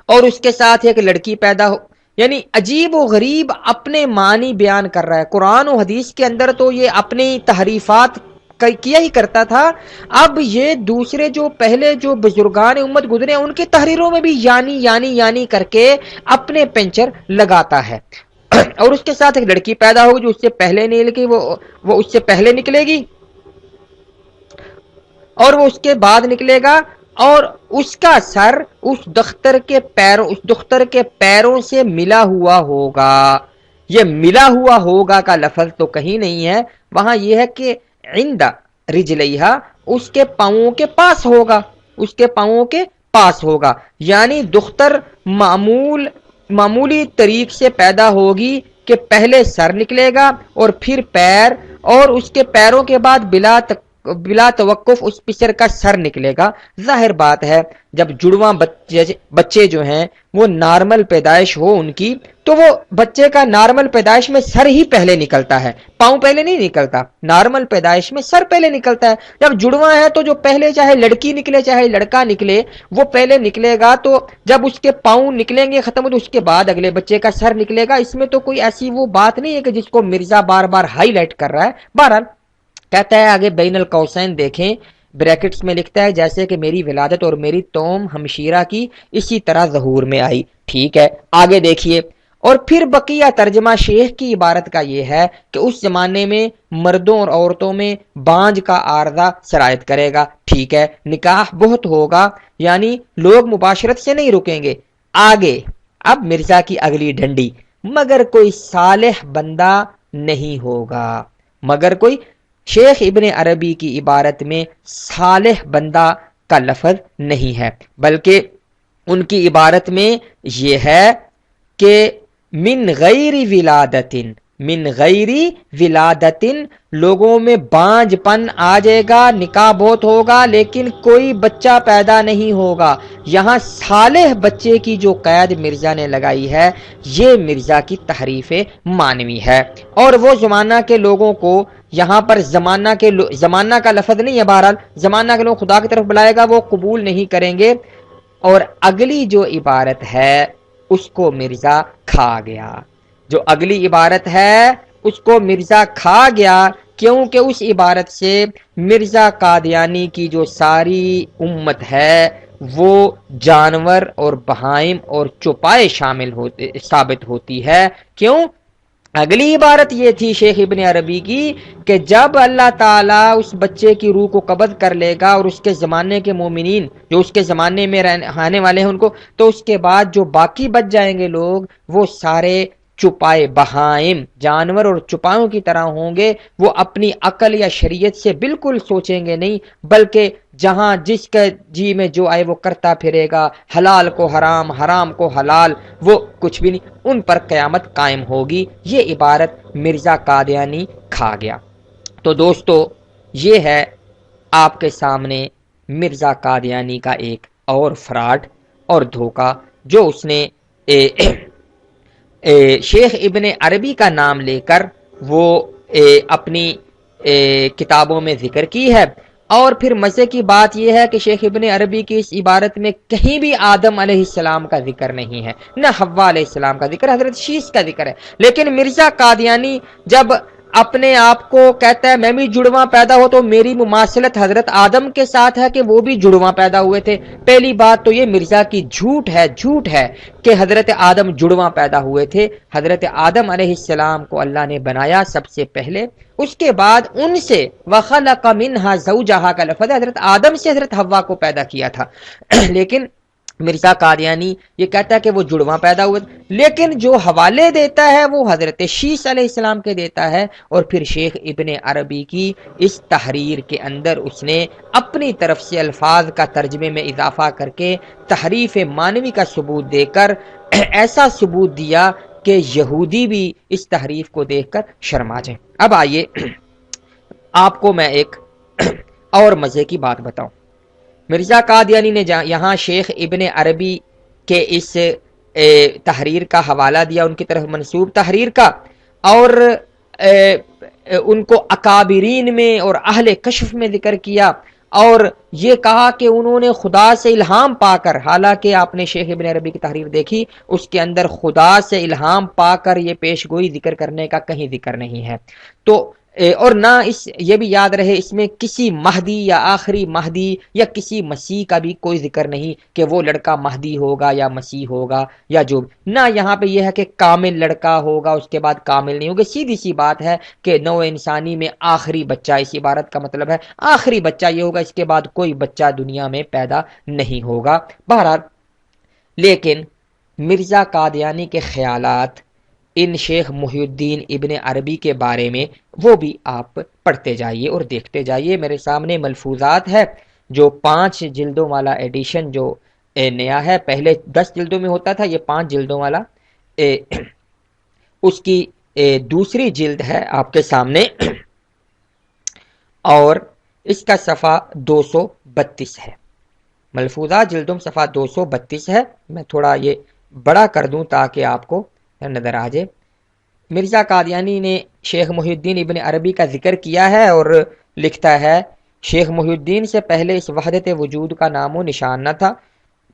اور اس کے ساتھ ایک لڑکی پیدا ہو، یعنی عجیب و غریب اپنے معنی بیان کر رہا ہے۔ قرآن و حدیث کے اندر تو یہ اپنی تحریفات کیا ہی کرتا تھا، اب یہ دوسرے جو پہلے جو بزرگان امت گزرے ان کی تحریروں میں بھی یعنی کر کے اپنے پنچر لگاتا ہے۔ اور اس کے ساتھ ایک لڑکی پیدا ہوگی جو اس سے پہلے نہیں لگی، وہ اس سے پہلے نکلے گی اور وہ اس کے بعد نکلے گا، اور اس کا سر اس دختر کے پیروں سے ملا ہوا ہوگا۔ یہ ملا ہوا ہوگا کا لفظ تو کہیں نہیں ہے، وہاں یہ ہے کہ عند رجلیہا اس کے پاؤں کے پاس ہوگا، یعنی دختر معمولی طریق سے پیدا ہوگی کہ پہلے سر نکلے گا اور پھر پیر، اور اس کے پیروں کے بعد بلا توقف اس پسر کا سر نکلے گا۔ ظاہر بات ہے جب جڑواں بچے جو ہیں وہ نارمل پیدائش ہو ان کی، تو وہ بچے کا نارمل پیدائش میں سر ہی پہلے نکلتا ہے، پاؤں پہلے نہیں نکلتا، نارمل پیدائش میں سر پہلے نکلتا ہے۔ جب جڑواں ہے تو جو پہلے چاہے لڑکی نکلے چاہے لڑکا نکلے وہ پہلے نکلے گا، تو جب اس کے پاؤں نکلیں گے ختم تو اس کے بعد اگلے بچے کا سر نکلے گا۔ اس میں تو کوئی ایسی وہ بات نہیں ہے کہ جس کو مرزا بار بار ہائی لائٹ کر رہا ہے۔ بہرحال کہتا ہے آگے بین القوسین دیکھیں، بریکٹس میں لکھتا ہے جیسے کہ میری ولادت اور میری توم ہمشیرہ کی اسی طرح ظہور میں آئی، ٹھیک ہے۔ آگے دیکھیے، اور پھر بقیہ ترجمہ شیخ کی عبارت کا یہ ہے کہ اس زمانے میں مردوں اور عورتوں میں بانج کا عارضہ سرایت کرے گا، ٹھیک ہے، نکاح بہت ہوگا، یعنی لوگ مباشرت سے نہیں رکیں گے۔ آگے اب مرزا کی اگلی ڈنڈی، مگر کوئی صالح بندہ نہیں ہوگا، مگر کوئی، شیخ ابن عربی کی عبارت میں صالح بندہ کا لفظ نہیں ہے، بلکہ ان کی عبارت میں یہ ہے کہ من غیر ولادتن لوگوں میں بانج پن آ جائے گا، نکاح بہت ہوگا لیکن کوئی بچہ پیدا نہیں ہوگا۔ یہاں صالح بچے کی جو قید مرزا نے لگائی ہے یہ مرزا کی تحریف مانوی ہے، اور وہ زمانہ کے لوگوں کو، یہاں پر زمانہ کا لفظ نہیں ہے، بہرحال زمانہ کے لوگ خدا کی طرف بلائے گا وہ قبول نہیں کریں گے۔ اور اگلی جو عبارت ہے اس کو مرزا کھا گیا، جو اگلی عبارت ہے اس کو مرزا کھا گیا، کیونکہ اس عبارت سے مرزا قادیانی کی جو ساری امت ہے وہ جانور اور بہائم اور چوپائے ثابت ہوتی ہے۔ کیوں؟ اگلی عبارت یہ تھی شیخ ابن عربی کی کہ جب اللہ تعالیٰ اس بچے کی روح کو قبض کر لے گا اور اس کے زمانے کے مومنین جو اس کے زمانے میں رہنے والے ہیں ان کو، تو اس کے بعد جو باقی بچ جائیں گے لوگ وہ سارے چپائے بہائم جانور اور چپایوں کی طرح ہوں گے. وہ اپنی عقل یا شریعت سے بالکل سوچیں گے نہیں، بلکہ جہاں جس کے جی میں جو آئے وہ کرتا پھرے گا، حلال کو حرام، حرام کو حلال، وہ کچھ بھی نہیں. ان پر قیامت قائم ہوگی. یہ عبارت مرزا قادیانی کھا گیا. تو دوستو یہ ہے آپ کے سامنے مرزا قادیانی کا ایک اور فراڈ اور دھوکہ جو اس نے شیخ ابن عربی کا نام لے کر وہ اپنی کتابوں میں ذکر کی ہے. اور پھر مزے کی بات یہ ہے کہ شیخ ابن عربی کی اس عبارت میں کہیں بھی آدم علیہ السلام کا ذکر نہیں ہے، نہ حوا علیہ السلام کا ذکر، حضرت شیس کا ذکر ہے. لیکن مرزا قادیانی جب اپنے آپ کو کہتا ہے میں بھی جڑواں پیدا ہو تو میری مماثلت حضرت آدم کے ساتھ ہے کہ وہ بھی جڑواں پیدا ہوئے تھے. پہلی بات تو یہ مرزا کی جھوٹ ہے کہ حضرت آدم جڑواں پیدا ہوئے تھے. حضرت آدم علیہ السلام کو اللہ نے بنایا سب سے پہلے، اس کے بعد ان سے وَخَلَقَ مِنْهَا زَوْجَهَا کا لفظ ہے، حضرت آدم سے حضرت حوا کو پیدا کیا تھا. لیکن مرزا قادیانی یہ کہتا ہے کہ وہ جڑواں پیدا ہوئے، لیکن جو حوالے دیتا ہے وہ حضرت شیس علیہ السلام کے دیتا ہے. اور پھر شیخ ابن عربی کی اس تحریر کے اندر اس نے اپنی طرف سے الفاظ کا ترجمے میں اضافہ کر کے تحریف معنوی کا ثبوت دے کر ایسا ثبوت دیا کہ یہودی بھی اس تحریف کو دیکھ کر شرما جائیں. اب آئیے آپ کو میں ایک اور مزے کی بات بتاؤں. مرزا قادیانی نے یہاں شیخ ابن عربی کے اس تحریر کا حوالہ دیا، ان کی طرف منسوب تحریر کا، اور ان کو اکابرین میں اور اہل کشف میں ذکر کیا، اور یہ کہا کہ انہوں نے خدا سے الہام پا کر، حالانکہ آپ نے شیخ ابن عربی کی تحریر دیکھی اس کے اندر خدا سے الہام پا کر یہ پیش گوئی ذکر کرنے کا کہیں ذکر نہیں ہے. تو اور نہ یہ بھی یاد رہے اس میں کسی مہدی یا آخری مہدی یا کسی مسیح کا بھی کوئی ذکر نہیں کہ وہ لڑکا مہدی ہوگا یا مسیح ہوگا یا جو، نہ یہاں پہ یہ ہے کہ کامل لڑکا ہوگا اس کے بعد کامل نہیں ہوگا. سیدھی سی بات ہے کہ نوع انسانی میں آخری بچہ، اس عبارت کا مطلب ہے آخری بچہ یہ ہوگا، اس کے بعد کوئی بچہ دنیا میں پیدا نہیں ہوگا. بہرحال لیکن مرزا قادیانی کے خیالات ان شیخ محی الدین ابن عربی کے بارے میں وہ بھی آپ پڑھتے جائیے اور دیکھتے جائیے. میرے سامنے ملفوظات ہے جو 5 جلدوں والا ایڈیشن جو نیا ہے، پہلے 10 جلدوں میں ہوتا تھا، یہ 5 جلدوں والا اس کی دوسری جلد ہے آپ کے سامنے، اور اس کا صفحہ 232 ہے. ملفوظات جلدوں صفحہ 232 ہے. میں تھوڑا یہ بڑا کر دوں تاکہ آپ کو نظر آ جائے. مرزا قادیانی نے شیخ محی الدین ابن عربی کا ذکر کیا ہے اور لکھتا ہے شیخ محی الدین سے پہلے اس وحدت وجود کا نام و نشان نہ تھا.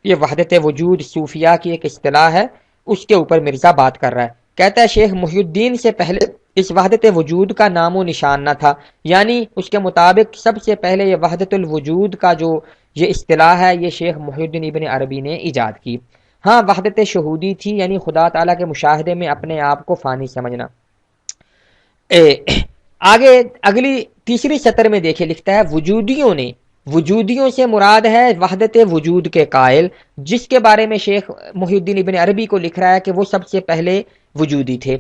یہ وحدت وجود صوفیہ کی ایک اصطلاح ہے، اس کے اوپر مرزا بات کر رہا ہے. کہتا ہے شیخ محی الدین سے پہلے اس وحدت وجود کا نام و نشان نہ تھا، یعنی اس کے مطابق سب سے پہلے یہ وحدت الوجود کا جو یہ اصطلاح ہے یہ شیخ محی الدین ابن عربی نے ایجاد کی. ہاں وحدت شہودی تھی، یعنی خدا تعالیٰ کے مشاہدے میں اپنے آپ کو فانی سمجھنا. آگے اگلی تیسری سطر میں دیکھیں لکھتا ہے وجودیوں سے مراد ہے وحدت وجود کے قائل، جس کے بارے میں شیخ محی الدین ابن عربی کو لکھ رہا ہے کہ وہ سب سے پہلے وجودی تھے.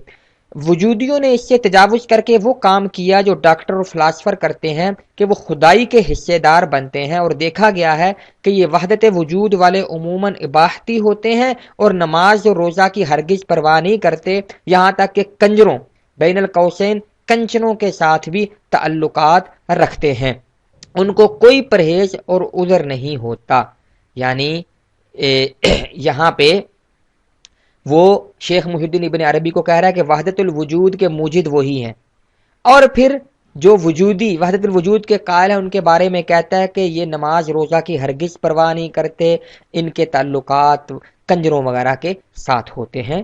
وجودیوں نے اس سے تجاوز کر کے وہ کام کیا جو ڈاکٹر اور فلاسفر کرتے ہیں کہ وہ خدائی کے حصے دار بنتے ہیں، اور دیکھا گیا ہے کہ یہ وحدت وجود والے عموماً اباحتی ہوتے ہیں اور نماز اور روزہ کی ہرگز پرواہ نہیں کرتے، یہاں تک کہ کنجروں بین القوسین کنچنوں کے ساتھ بھی تعلقات رکھتے ہیں، ان کو کوئی پرہیز اور عذر نہیں ہوتا. یعنی یہاں پہ وہ شیخ محی الدین ابن عربی کو کہہ رہا ہے کہ وحدت الوجود کے موجد وہی ہیں، اور پھر جو وجودی وحدت الوجود کے قائل ہیں ان کے بارے میں کہتا ہے کہ یہ نماز روزہ کی ہرگز پرواہ نہیں کرتے، ان کے تعلقات کنجروں وغیرہ کے ساتھ ہوتے ہیں.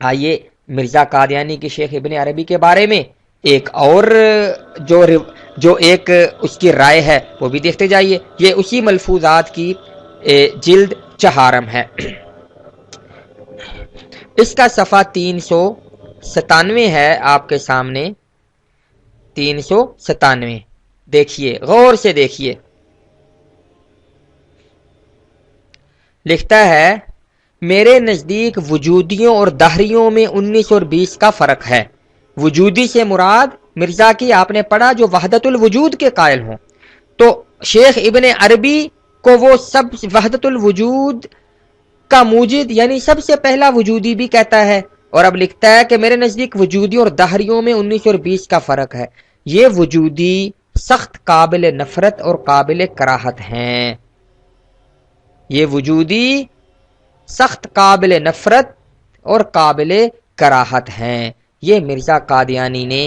آئیے مرزا قادیانی کی شیخ ابن عربی کے بارے میں ایک اور جو ایک اس کی رائے ہے وہ بھی دیکھتے جائیے. یہ اسی ملفوظات کی جلد 4 ہے. اس کا صفحہ 397 ہے آپ کے سامنے، 397. دیکھیے، غور سے دیکھیے. لکھتا ہے میرے نزدیک وجودیوں اور دہریوں میں 19 اور 20 کا فرق ہے. وجودی سے مراد مرزا کی آپ نے پڑھا جو وحدت الوجود کے قائل ہوں، تو شیخ ابن عربی کو وہ سب وحدت الوجود کا موجد یعنی سب سے پہلا وجودی بھی کہتا ہے. اور اب لکھتا ہے کہ میرے نزدیک وجودی اور دہریوں میں 19 اور 20 کا فرق ہے. یہ وجودی سخت قابل نفرت اور قابل کراہت ہیں. یہ وجودی سخت قابل نفرت اور قابل کراہت ہیں. یہ مرزا قادیانی نے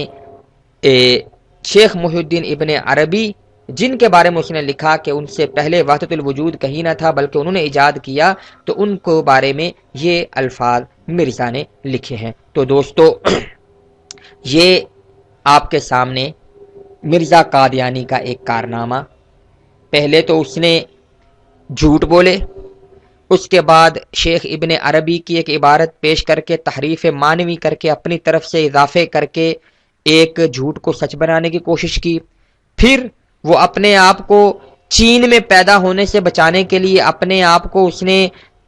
شیخ محی الدین ابن عربی جن کے بارے میں اس نے لکھا کہ ان سے پہلے وحدت الوجود کہیں نہ تھا بلکہ انہوں نے ایجاد کیا، تو ان کو بارے میں یہ الفاظ مرزا نے لکھے ہیں. تو دوستو یہ آپ کے سامنے مرزا قادیانی کا ایک کارنامہ. پہلے تو اس نے جھوٹ بولے، اس کے بعد شیخ ابن عربی کی ایک عبارت پیش کر کے تحریف معنوی کر کے اپنی طرف سے اضافے کر کے ایک جھوٹ کو سچ بنانے کی کوشش کی. پھر وہ اپنے آپ کو چین میں پیدا ہونے سے بچانے کے لیے اپنے آپ کو اس نے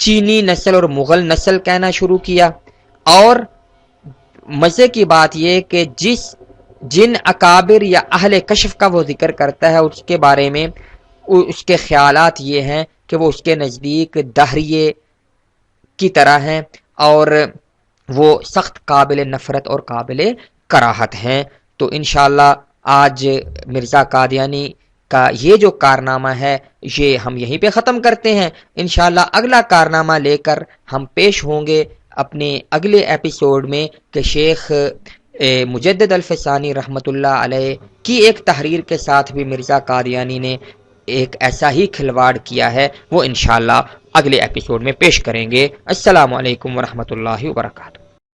چینی نسل اور مغل نسل کہنا شروع کیا. اور مزے کی بات یہ کہ جن اکابر یا اہل کشف کا وہ ذکر کرتا ہے اس کے بارے میں اس کے خیالات یہ ہیں کہ وہ اس کے نزدیک دہریے کی طرح ہیں اور وہ سخت قابل نفرت اور قابل کراہت ہیں. تو انشاءاللہ آج مرزا قادیانی کا یہ جو کارنامہ ہے یہ ہم یہیں پہ ختم کرتے ہیں. انشاءاللہ اگلا کارنامہ لے کر ہم پیش ہوں گے اپنے اگلے ایپیسوڈ میں کہ شیخ مجدد الفسانی رحمۃ اللہ علیہ کی ایک تحریر کے ساتھ بھی مرزا قادیانی نے ایک ایسا ہی کھلواڑ کیا ہے. وہ انشاءاللہ اگلے ایپیسوڈ میں پیش کریں گے. السلام علیکم ورحمۃ اللہ وبرکاتہ.